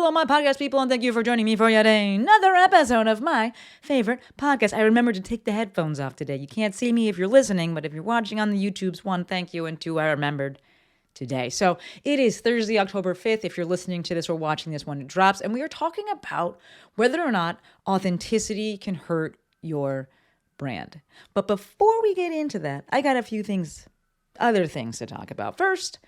Hello, my podcast people, and thank you for joining me for yet another episode of my favorite podcast. I remembered to take the headphones off today. You can't see me if you're listening, but if you're watching on the YouTubes, one, thank you, and two, I remembered today. So it is Thursday, October 5th. If you're listening to this or watching this when it drops, and we are talking about whether or not authenticity can hurt your brand. But before we get into that, I got a few other things to talk about. First,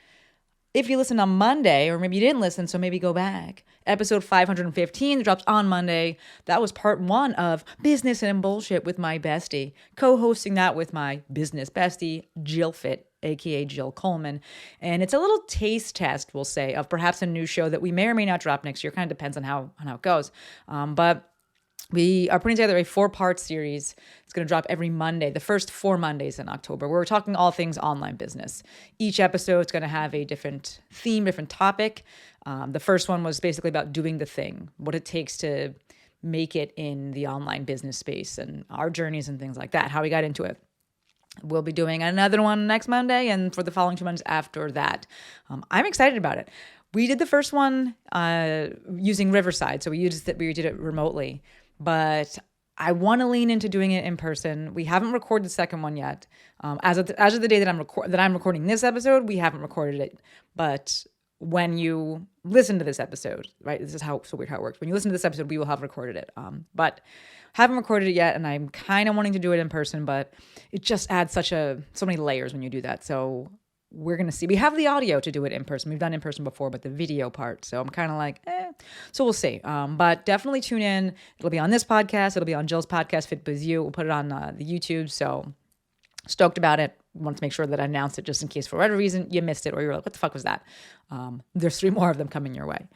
if you listened on Monday, or maybe you didn't listen, so maybe go back. Episode 515 drops on Monday. That was part one of Business and Bullshit with my bestie. Co-hosting that with my business bestie, Jill Fit, aka Jill Coleman. And it's a little taste test, we'll say, of perhaps a new show that we may or may not drop next year. Kind of depends on how it goes. But we are putting together a 4-part series. It's going to drop every Monday, the first 4 Mondays in October. We're talking all things online business. Each episode is going to have a different theme, different topic. The first one was basically about doing the thing, what it takes to make it in the online business space and our journeys and things like that, how we got into it. We'll be doing another one next Monday and for the following 2 months after that. I'm excited about it. We did the first one using Riverside, so we did it remotely. But I want to lean into doing it in person. We haven't recorded the second one yet. As of the day that I'm recording this episode, we haven't recorded it. But when you listen to this episode, right, this is so weird how it works. When you listen to this episode, we will have recorded it. But haven't recorded it yet, and I'm kind of wanting to do it in person, but it just adds so many layers when you do that. So we're going to see. We have the audio to do it in person. We've done in person before, but the video part. So I'm kind of like, So we'll see. But definitely tune in. It'll be on this podcast. It'll be on Jill's podcast, Fit With You. We'll put it on the YouTube. So stoked about it. Want to make sure that I announce it just in case for whatever reason you missed it or you're like, what the fuck was that? There's 3 more of them coming your way.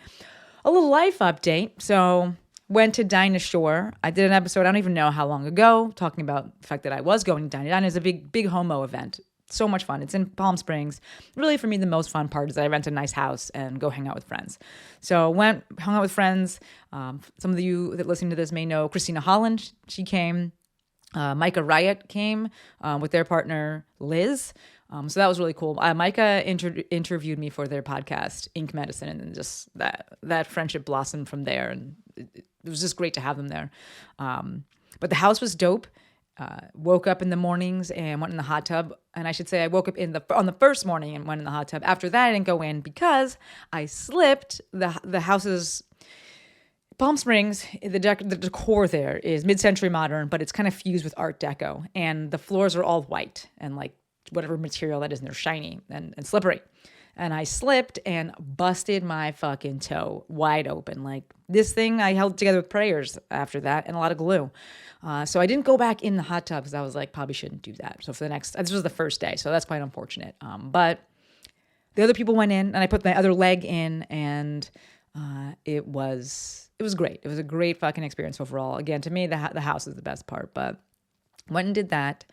A little life update. So went to Dinah Shore. I did an episode, I don't even know how long ago, talking about the fact that I was going to Dinah. Dinah is a big homo event. So much fun. It's in Palm Springs. Really, for me, the most fun part is that I rent a nice house and go hang out with friends. So hung out with friends. Some of you that listen to this may know Christina Holland. She came. Micah Riot came with their partner, Liz. So that was really cool. Micah interviewed me for their podcast, Ink Medicine, and then just that friendship blossomed from there. And it was just great to have them there. But the house was dope. Woke up in the mornings and went in the hot tub. And I should say I woke up on the first morning and went in the hot tub. After that, I didn't go in because I slipped. The house's Palm Springs, the decor there is mid-century modern, but it's kind of fused with Art Deco. And the floors are all white and like whatever material that is, and they're shiny and slippery. And I slipped and busted my fucking toe wide open. Like this thing I held together with prayers after that and a lot of glue. So I didn't go back in the hot tub because I was like, probably shouldn't do that. So this was the first day. So that's quite unfortunate. But the other people went in and I put my other leg in and it was great. It was a great fucking experience overall. Again, to me, the house is the best part, but went and did that.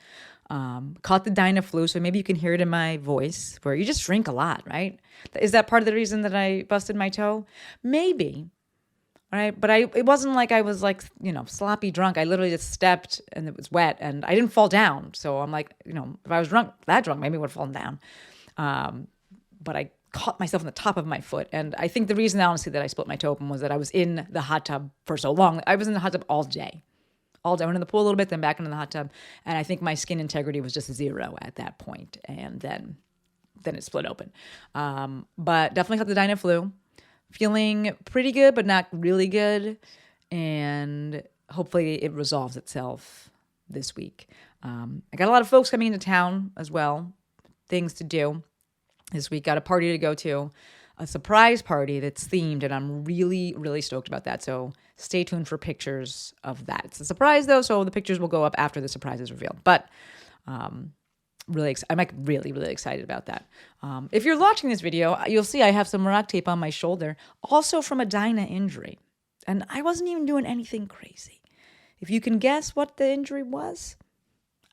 Caught the Dinah flu, so maybe you can hear it in my voice where you just drink a lot, right? Is that part of the reason that I busted my toe? Maybe. Right. But it wasn't like I was like, sloppy drunk. I literally just stepped and it was wet and I didn't fall down. So I'm like, if I was that drunk, maybe I would have fallen down. But I caught myself on the top of my foot. And I think the reason, honestly, that I split my toe open was that I was in the hot tub for so long. I was in the hot tub all day. I went in the pool a little bit, then back into the hot tub. And I think my skin integrity was just 0 at that point. And then it split open. But definitely caught the Dinah flu. Feeling pretty good, but not really good. And hopefully it resolves itself this week. I got a lot of folks coming into town as well. Things to do this week. Got a party to go to. A surprise party that's themed, and I'm really, really stoked about that. So stay tuned for pictures of that. It's a surprise, though, so the pictures will go up after the surprise is revealed. But I'm like really, really excited about that. If you're watching this video, you'll see I have some rock tape on my shoulder, also from a Dinah injury. And I wasn't even doing anything crazy. If you can guess what the injury was,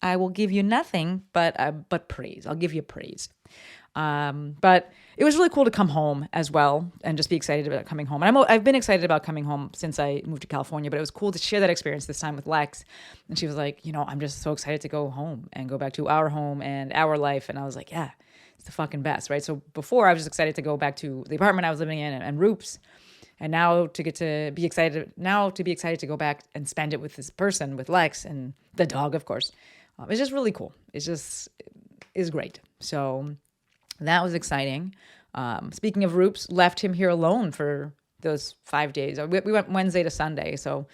I will give you nothing but praise. I'll give you praise. But it was really cool to come home as well and just be excited about coming home. And I've been excited about coming home since I moved to California, but it was cool to share that experience this time with Lex. And she was like, I'm just so excited to go home and go back to our home and our life. And I was like, yeah, it's the fucking best, right? So before I was just excited to go back to the apartment I was living in and Roop's. And now to be excited to go back and spend it with this person, with Lex and the dog, of course. It's just really cool. Is great. So that was exciting. Speaking of Roops, left him here alone for those 5 days. We went Wednesday to Sunday. So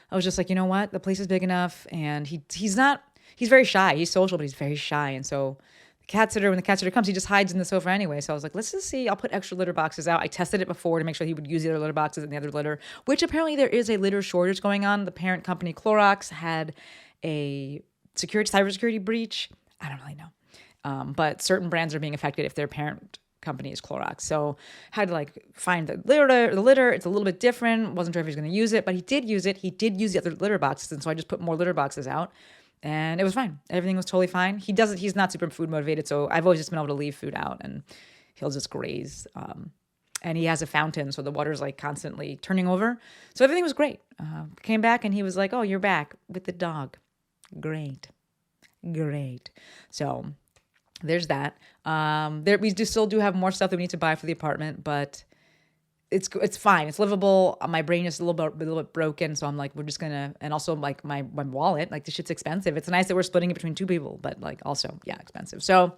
I was just like, you know what? The place is big enough, and he's very shy. He's social, but he's very shy. And so when the cat sitter comes, he just hides in the sofa anyway. So I was like, let's just see. I'll put extra litter boxes out. I tested it before to make sure he would use the other litter boxes and the other litter, which apparently there is a litter shortage going on. The parent company, Clorox, had a cybersecurity breach. I don't really know. But certain brands are being affected if their parent company is Clorox. So had to find the litter. It's a little bit different. Wasn't sure if he was going to use it, but he did use it. He did use the other litter boxes. And so I just put more litter boxes out. And it was fine. Everything was totally fine. He's not super food motivated, so I've always just been able to leave food out and he'll just graze. And he has a fountain, so the water's constantly turning over. So everything was great. Came back and he was like, oh, you're back with the dog. Great. So there's that. We still do have more stuff that we need to buy for the apartment, but it's fine. It's livable. My brain is a little bit broken. So I'm like, we're just gonna, and also my wallet, this shit's expensive. It's nice that we're splitting it between two people, but also, yeah, expensive. So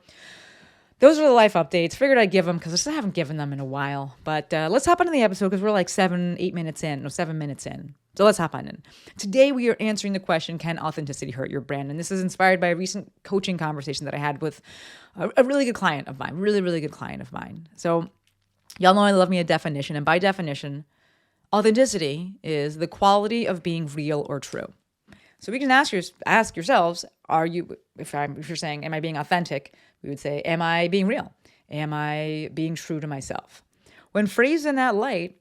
those are the life updates. Figured I'd give them because I still haven't given them in a while, but let's hop into the episode because we're 7 minutes in. So let's hop on in. Today we are answering the question, can authenticity hurt your brand? And this is inspired by a recent coaching conversation that I had with a really good client of mine, really good client of mine. So y'all know I love me a definition, and by definition, authenticity is the quality of being real or true. So we can ask yourselves, if you're saying, am I being authentic? We would say, am I being real? Am I being true to myself? When phrased in that light,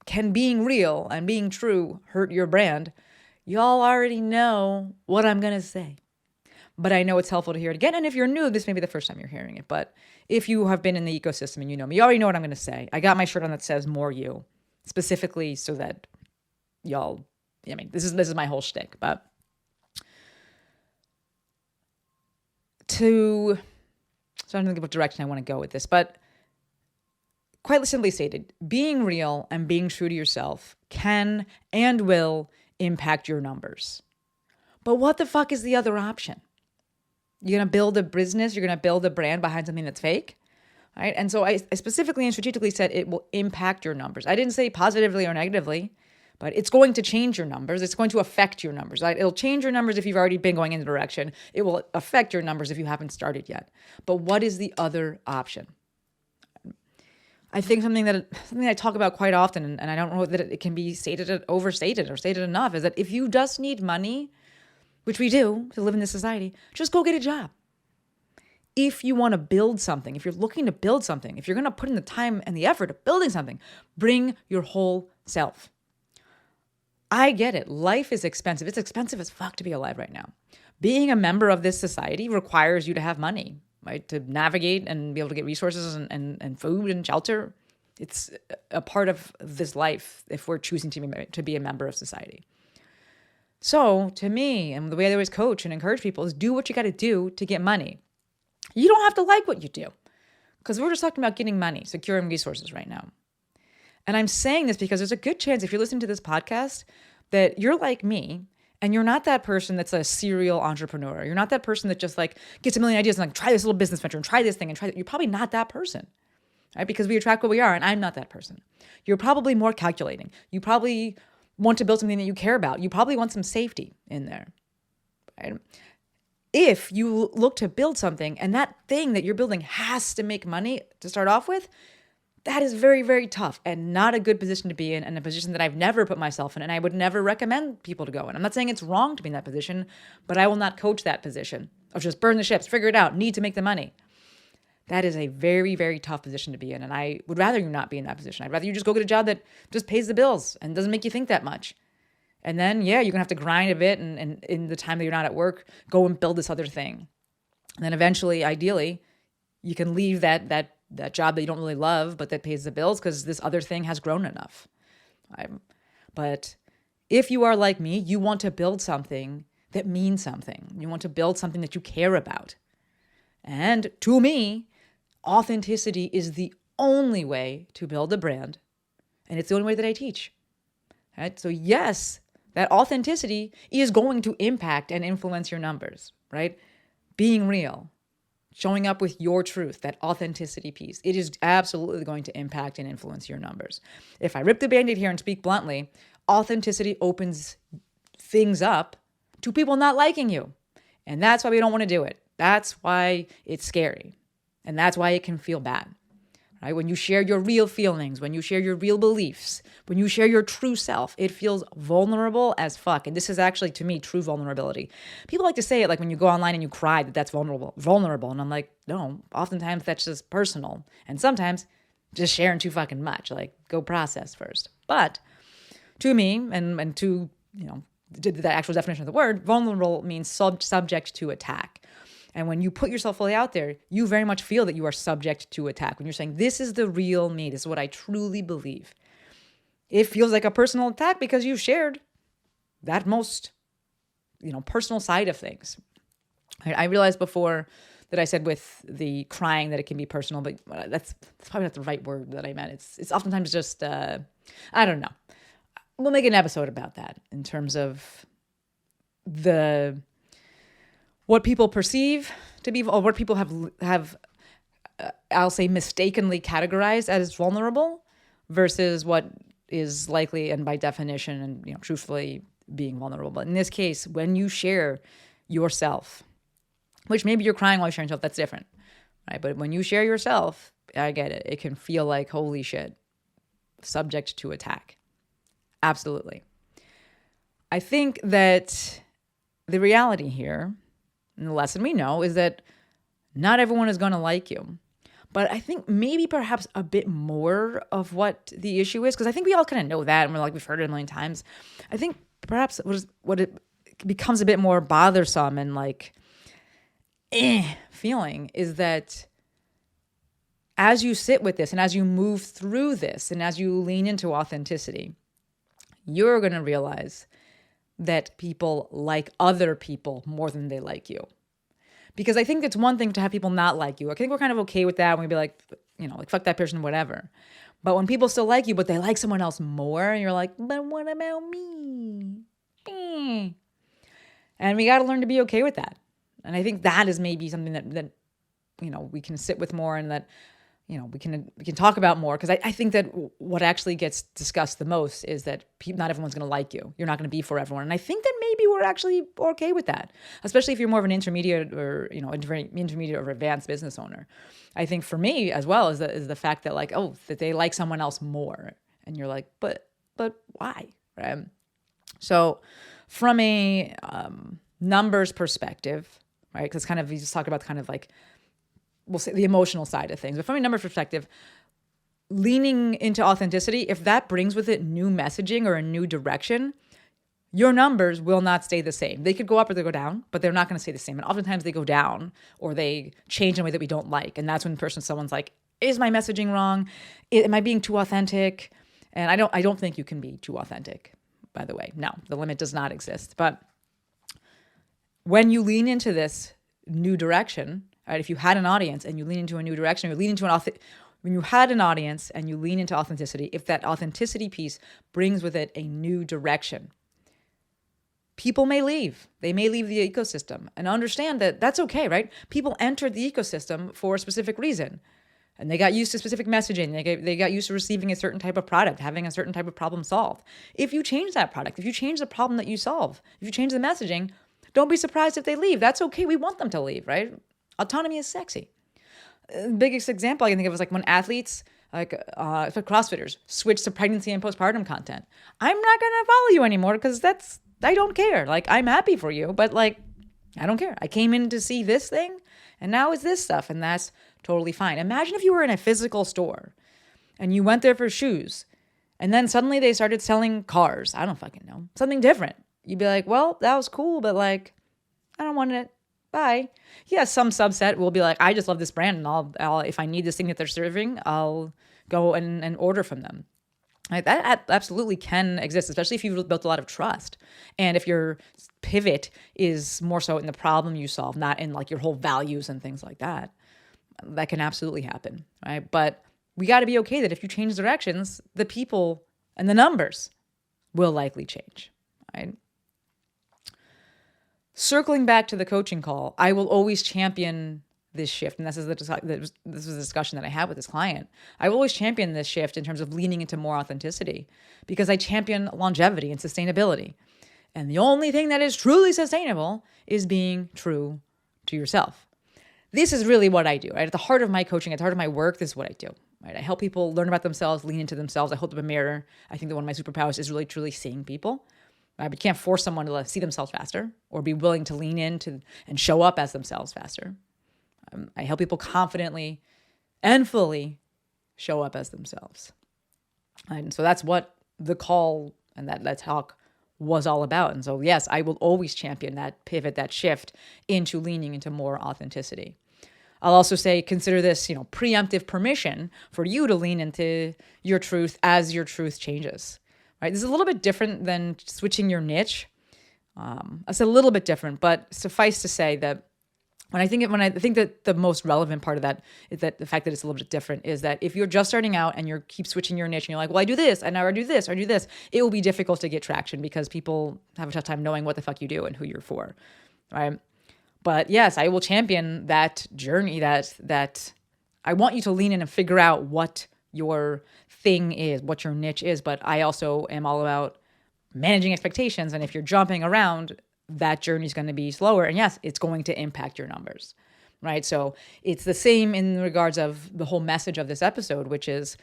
can being real and being true hurt your brand? Y'all already know what I'm going to say. But I know it's helpful to hear it again. And if you're new, this may be the first time you're hearing it. But if you have been in the ecosystem and you know me, you already know what I'm going to say. I got my shirt on that says "MOAR YOU," specifically so that y'all. This is my whole shtick. But so I don't think what direction I want to go with this. But quite simply stated, being real and being true to yourself can and will impact your numbers. But what the fuck is the other option? You're going to build a business, you're going to build a brand behind something that's fake, right? And so I specifically and strategically said it will impact your numbers. I didn't say positively or negatively, but it's going to change your numbers. It's going to affect your numbers, right? It'll change your numbers if you've already been going in the direction. It will affect your numbers if you haven't started yet. But what is the other option? I think something I talk about quite often, and I don't know that it can be overstated or stated enough, is that if you just need money, which we do to live in this society, just go get a job. If you want to build something, if you're looking to build something, if you're going to put in the time and the effort of building something, bring your whole self. I get it. Life is expensive. It's expensive as fuck to be alive right now. Being a member of this society requires you to have money, right? To navigate and be able to get resources and food and shelter. It's a part of this life if we're choosing to be a member of society. So to me, and the way I always coach and encourage people is do what you got to do to get money. You don't have to like what you do because we're just talking about getting money, securing resources right now. And I'm saying this because there's a good chance if you're listening to this podcast that you're like me and you're not that person that's a serial entrepreneur. You're not that person that just gets a million ideas and try this little business venture and try this thing and try that. You're probably not that person, right? Because we attract what we are, and I'm not that person. You're probably more calculating. You probably want to build something that you care about. You probably want some safety in there, right? If you look to build something and that thing that you're building has to make money to start off with, that is very, very tough and not a good position to be in, and a position that I've never put myself in and I would never recommend people to go in. I'm not saying it's wrong to be in that position, but I will not coach that position of just burn the ships, figure it out, need to make the money. That is a very, very tough position to be in. And I would rather you not be in that position. I'd rather you just go get a job that just pays the bills and doesn't make you think that much. And then, yeah, you're going to have to grind a bit and in the time that you're not at work, go and build this other thing. And then eventually, ideally, you can leave that job that you don't really love, but that pays the bills because this other thing has grown enough. But if you are like me, you want to build something that means something. You want to build something that you care about. And to me, authenticity is the only way to build a brand, and it's the only way that I teach. Right? So yes, that authenticity is going to impact and influence your numbers, right? Being real, showing up with your truth, that authenticity piece, it is absolutely going to impact and influence your numbers. If I rip the Band-Aid here and speak bluntly, authenticity opens things up to people not liking you. And that's why we don't want to do it. That's why it's scary. And that's why it can feel bad. Right? When you share your real feelings, when you share your real beliefs, when you share your true self, it feels vulnerable as fuck. And this is actually, to me, true vulnerability. People like to say it like when you go online and you cry that's vulnerable. And I'm like, no, oftentimes that's just personal. And sometimes just sharing too fucking much. Like, go process first. But to me, and to, the actual definition of the word, vulnerable means subject to attack. And when you put yourself fully out there, you very much feel that you are subject to attack. When you're saying, this is the real me, this is what I truly believe. It feels like a personal attack because you've shared that most, personal side of things. I realized before that I said with the crying that it can be personal, but that's probably not the right word that I meant. It's oftentimes just, I don't know. We'll make an episode about that in terms of what people perceive to be, or what people have I'll say mistakenly categorized as vulnerable versus what is likely and by definition and truthfully being vulnerable. But in this case, when you share yourself, which maybe you're crying while you're sharing yourself, that's different, right? But when you share yourself, I get it. It can feel like, holy shit, subject to attack. Absolutely. I think that the reality here, and the lesson we know, is that not everyone is going to like you. But I think maybe perhaps a bit more of what the issue is, because I think we all kind of know that, and we've heard it a million times. I think perhaps what it becomes a bit more bothersome and feeling is that as you sit with this and as you move through this and as you lean into authenticity, you're going to realize that people like other people more than they like you. Because I think it's one thing to have people not like you. I think we're kind of okay with that when we be like, fuck that person, whatever. But when people still like you, but they like someone else more, and you're like, but what about me? And we got to learn to be okay with that. And I think that is maybe something that we can sit with more, and that we can talk about more, because I think that what actually gets discussed the most is that not everyone's going to like you. You're not going to be for everyone. And I think that maybe we're actually okay with that, especially if you're more of an intermediate or, intermediate or advanced business owner. I think for me as well is the fact that that they like someone else more. And you're like, but why? Right? So from a numbers perspective, right? Because we just talk about we'll say the emotional side of things. But from a numbers perspective, leaning into authenticity, if that brings with it new messaging or a new direction, your numbers will not stay the same. They could go up or they go down, but they're not going to stay the same. And oftentimes they go down or they change in a way that we don't like. And that's when someone's like, is my messaging wrong? Am I being too authentic? And I don't think you can be too authentic, by the way. No, the limit does not exist. But when you lean into this new direction, right? If you had an audience and you lean into a new direction, when you had an audience and you lean into authenticity, if that authenticity piece brings with it a new direction, people may leave. They may leave the ecosystem, and understand that that's okay, right? People entered the ecosystem for a specific reason, and they got used to specific messaging. They got used to receiving a certain type of product, having a certain type of problem solved. If you change that product, if you change the problem that you solve, if you change the messaging, don't be surprised if they leave. That's okay. We want them to leave, right? Autonomy is sexy. The biggest example I can think of is when athletes, CrossFitters, switch to pregnancy and postpartum content. I'm not going to follow you anymore because I don't care. I'm happy for you, but I don't care. I came in to see this thing, and now it's this stuff, and that's totally fine. Imagine if you were in a physical store and you went there for shoes, and then suddenly they started selling cars. I don't fucking know. Something different. You'd be like, well, that was cool, but I don't want it. Bye. Yeah, some subset will be like, I just love this brand, and I'll if I need this thing that they're serving, I'll go and order from them. That absolutely can exist, especially if you've built a lot of trust. And if your pivot is more so in the problem you solve, not in your whole values and things like that, that can absolutely happen, right? But we got to be okay that if you change directions, the people and the numbers will likely change, right? Circling back to the coaching call, I will always champion this shift. And this is the discussion that I had with this client. I will always champion this shift in terms of leaning into more authenticity because I champion longevity and sustainability. And the only thing that is truly sustainable is being true to yourself. This is really what I do, right? At the heart of my coaching, at the heart of my work, this is what I do, right? I help people learn about themselves, lean into themselves. I hold up a mirror. I think that one of my superpowers is really, truly seeing people. Right? We can't force someone to see themselves faster or be willing to lean into and show up as themselves faster. I help people confidently and fully show up as themselves. And so that's what the call and that talk was all about. And so, yes, I will always champion that pivot, that shift into leaning into more authenticity. I'll also say, consider this, preemptive permission for you to lean into your truth as your truth changes. Right? This is a little bit different than switching your niche. It's a little bit different, but suffice to say that when I think that the most relevant part of that is that the fact that it's a little bit different is that if you're just starting out and you keep switching your niche and you're like, well, I do this and now I do this, or I do this, it will be difficult to get traction because people have a tough time knowing what the fuck you do and who you're for, right? But yes, I will champion that journey that I want you to lean in and figure out what your thing is, what your niche is. But I also am all about managing expectations. And if you're jumping around, that journey is going to be slower. And yes, it's going to impact your numbers, right? So it's the same in regards of the whole message of this episode, which is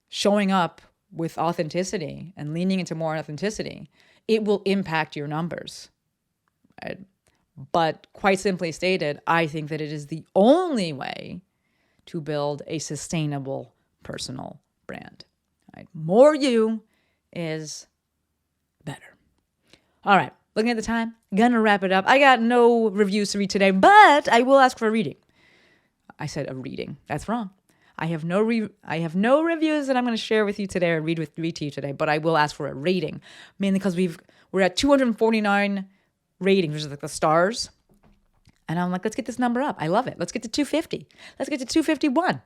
showing up with authenticity and leaning into more authenticity. It will impact your numbers, right? But quite simply stated, I think that it is the only way to build a sustainable personal brand. Right? More you is better. All right. Looking at the time, gonna wrap it up. I got no reviews to read today, but I will ask for a reading. I said a reading. That's wrong. I have no reviews that I'm going to share with you today or read to you today, but I will ask for a rating, mainly because we're at 249 ratings, which is like the stars. And I'm like, let's get this number up. I love it. Let's get to 250. Let's get to 251.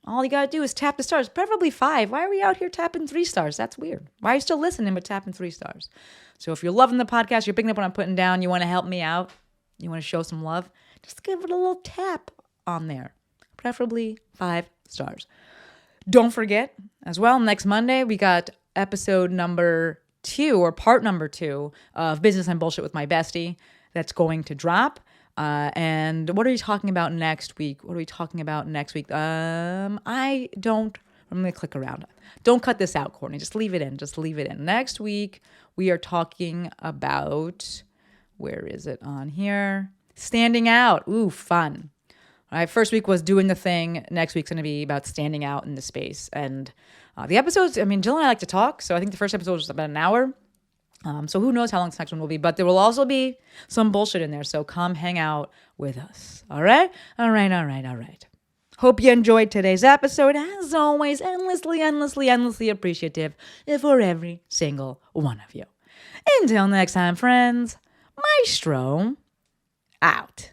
All you got to do is tap the stars, preferably 5. Why are we out here tapping 3 stars? That's weird. Why are you still listening but tapping 3 stars? So if you're loving the podcast, you're picking up what I'm putting down, you want to help me out, you want to show some love, just give it a little tap on there. Preferably 5 stars. Don't forget, as well, next Monday, we got episode number 2 or part number 2 of Business and Bullshit with my Bestie that's going to drop. And what are you talking about next week? I'm going to click around. Don't cut this out, Courtney. Just leave it in. Next week, we are talking about, where is it on here? Standing out. Ooh, fun. All right, first week was doing the thing. Next week's going to be about standing out in the Space. And the episodes, Jill and I like to talk. So I think the first episode was about an hour. So who knows how long this next one will be, but there will also be some bullshit in there. So come hang out with us. All right. Hope you enjoyed today's episode. As always, endlessly appreciative for every single one of you. Until next time, friends, Maestro out.